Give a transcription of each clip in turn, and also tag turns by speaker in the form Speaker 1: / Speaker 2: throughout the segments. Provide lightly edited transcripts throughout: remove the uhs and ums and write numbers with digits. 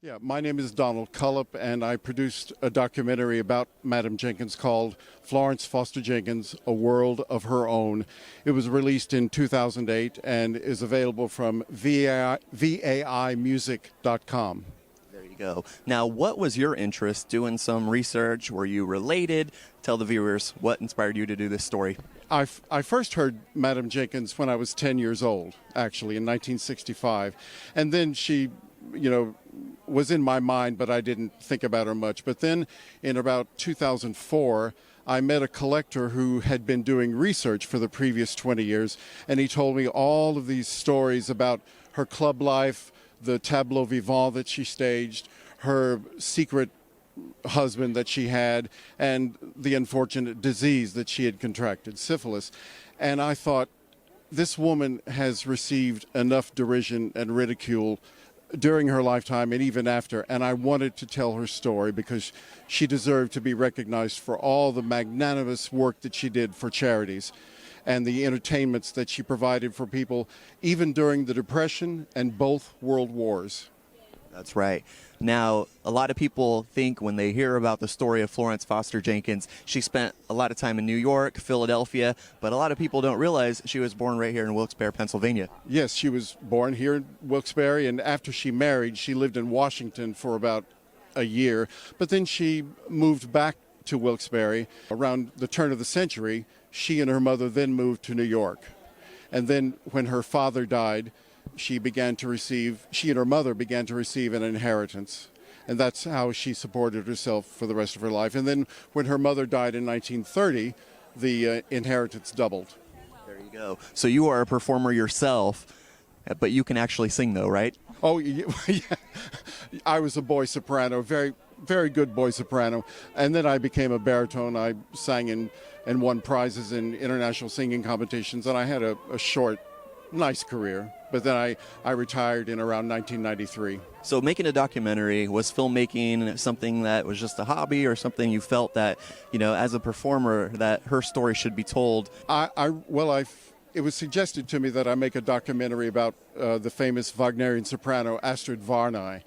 Speaker 1: Yeah, my name is Doland Collup, and I produced a documentary about Madam Jenkins called Florence Foster Jenkins, A World of Her Own. It was released in 2008 and is available from VAImusic.com.
Speaker 2: There you go. Now, what was your interest? Doing some research? Were you related? Tell the viewers what inspired you to do this story.
Speaker 1: I first heard Madam Jenkins when I was 10 years old, actually, in 1965. And then she, was in my mind, but I didn't think about her much. But then in about 2004, I met a collector who had been doing research for the previous 20 years, and he told me all of these stories about her club life, the tableau vivant that she staged, her secret husband that she had, and the unfortunate disease that she had contracted, syphilis. And I thought, this woman has received enough derision and ridicule during her lifetime and even after, and I wanted to tell her story because she deserved to be recognized for all the magnanimous work that she did for charities and the entertainments that she provided for people, even during the Depression and both World Wars.
Speaker 2: That's right. Now, a lot of people think when they hear about the story of Florence Foster Jenkins, she spent a lot of time in New York, Philadelphia, but a lot of people don't realize she was born right here in Wilkes-Barre, Pennsylvania.
Speaker 1: Yes, she was born here in Wilkes-Barre, and after she married, she lived in Washington for about a year, but then she moved back to Wilkes-Barre. Around the turn of the century, she and her mother then moved to New York. And then when her father died, she and her mother began to receive an inheritance. And that's how she supported herself for the rest of her life. And then when her mother died in 1930, the inheritance doubled.
Speaker 2: There you go. So you are a performer yourself, but you can actually sing though, right?
Speaker 1: Oh, yeah. I was a boy soprano, very, very good boy soprano. And then I became a baritone. I sang and won prizes in international singing competitions. And I had a short, nice career. But then I retired in around 1993.
Speaker 2: So making a documentary, was filmmaking something that was just a hobby or something you felt that, as a performer, that her story should be told?
Speaker 1: It was suggested to me that I make a documentary about the famous Wagnerian soprano Astrid Varnay.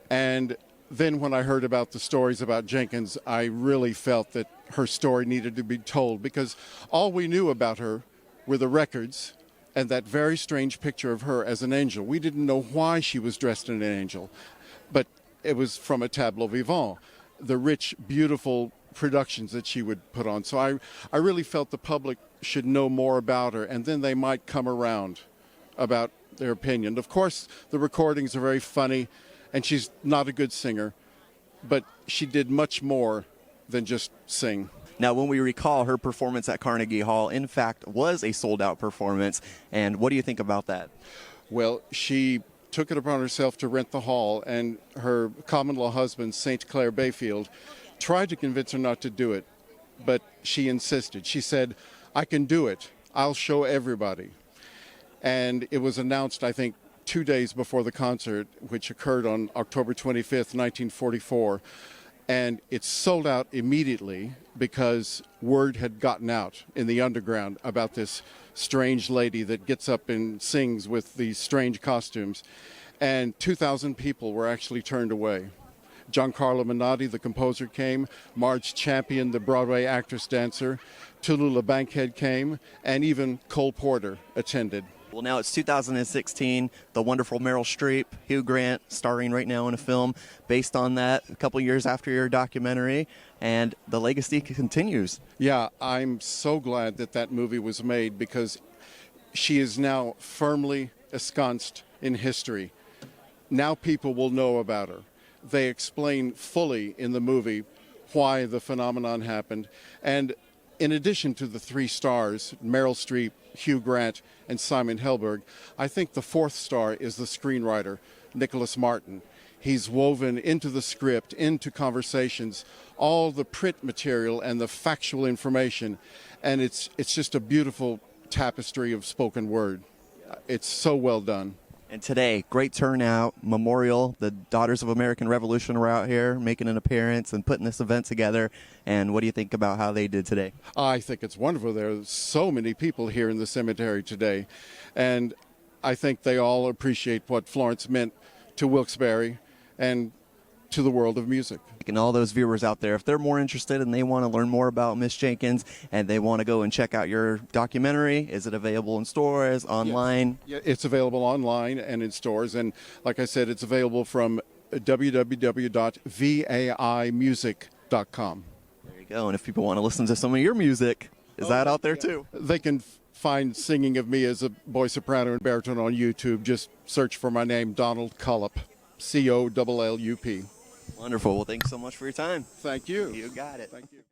Speaker 1: And then when I heard about the stories about Jenkins, I really felt that her story needed to be told because all we knew about her were the records and that very strange picture of her as an angel. We didn't know why she was dressed in an angel, but it was from a tableau vivant, the rich, beautiful productions that she would put on. So I really felt the public should know more about her, and then they might come around about their opinion. Of course, the recordings are very funny, and she's not a good singer, but she did much more than just sing.
Speaker 2: Now, when we recall her performance at Carnegie Hall, in fact, was a sold-out performance. And what do you think about that?
Speaker 1: Well, she took it upon herself to rent the hall, and her common-law husband, St. Clair Bayfield, tried to convince her not to do it, but she insisted. She said, "I can do it. I'll show everybody." And it was announced, I think, 2 days before the concert, which occurred on October 25th, 1944. And it sold out immediately because word had gotten out in the underground about this strange lady that gets up and sings with these strange costumes. And 2,000 people were actually turned away. Giancarlo Menotti, the composer, came. Marge Champion, the Broadway actress-dancer. Tallulah Bankhead came. And even Cole Porter attended.
Speaker 2: Well, now it's 2016, the wonderful Meryl Streep, Hugh Grant, starring right now in a film based on that a couple years after your documentary, and the legacy continues.
Speaker 1: Yeah, I'm so glad that movie was made because she is now firmly ensconced in history. Now people will know about her. They explain fully in the movie why the phenomenon happened, and in addition to the three stars, Meryl Streep, Hugh Grant, and Simon Helberg, I think the fourth star is the screenwriter, Nicholas Martin. He's woven into the script, into conversations, all the print material and the factual information, and it's just a beautiful tapestry of spoken word. It's so well done.
Speaker 2: And today, great turnout, memorial. The Daughters of American Revolution were out here making an appearance and putting this event together. And what do you think about how they did today?
Speaker 1: I think it's wonderful. There are so many people here in the cemetery today. And I think they all appreciate what Florence meant to Wilkes-Barre and to the world of music.
Speaker 2: And all those viewers out there, if they're more interested and they want to learn more about Miss Jenkins and they want to go and check out your documentary, is it available in stores, online?
Speaker 1: Yeah, it's available online and in stores. And like I said, it's available from www.vaimusic.com.
Speaker 2: There you go. And if people want to listen to some of your music, is that out there too?
Speaker 1: They can find singing of me as a boy soprano and baritone on YouTube. Just search for my name, Doland Collup, Collup.
Speaker 2: Wonderful. Well, thanks so much for your time.
Speaker 1: Thank you.
Speaker 2: You got it.
Speaker 1: Thank you.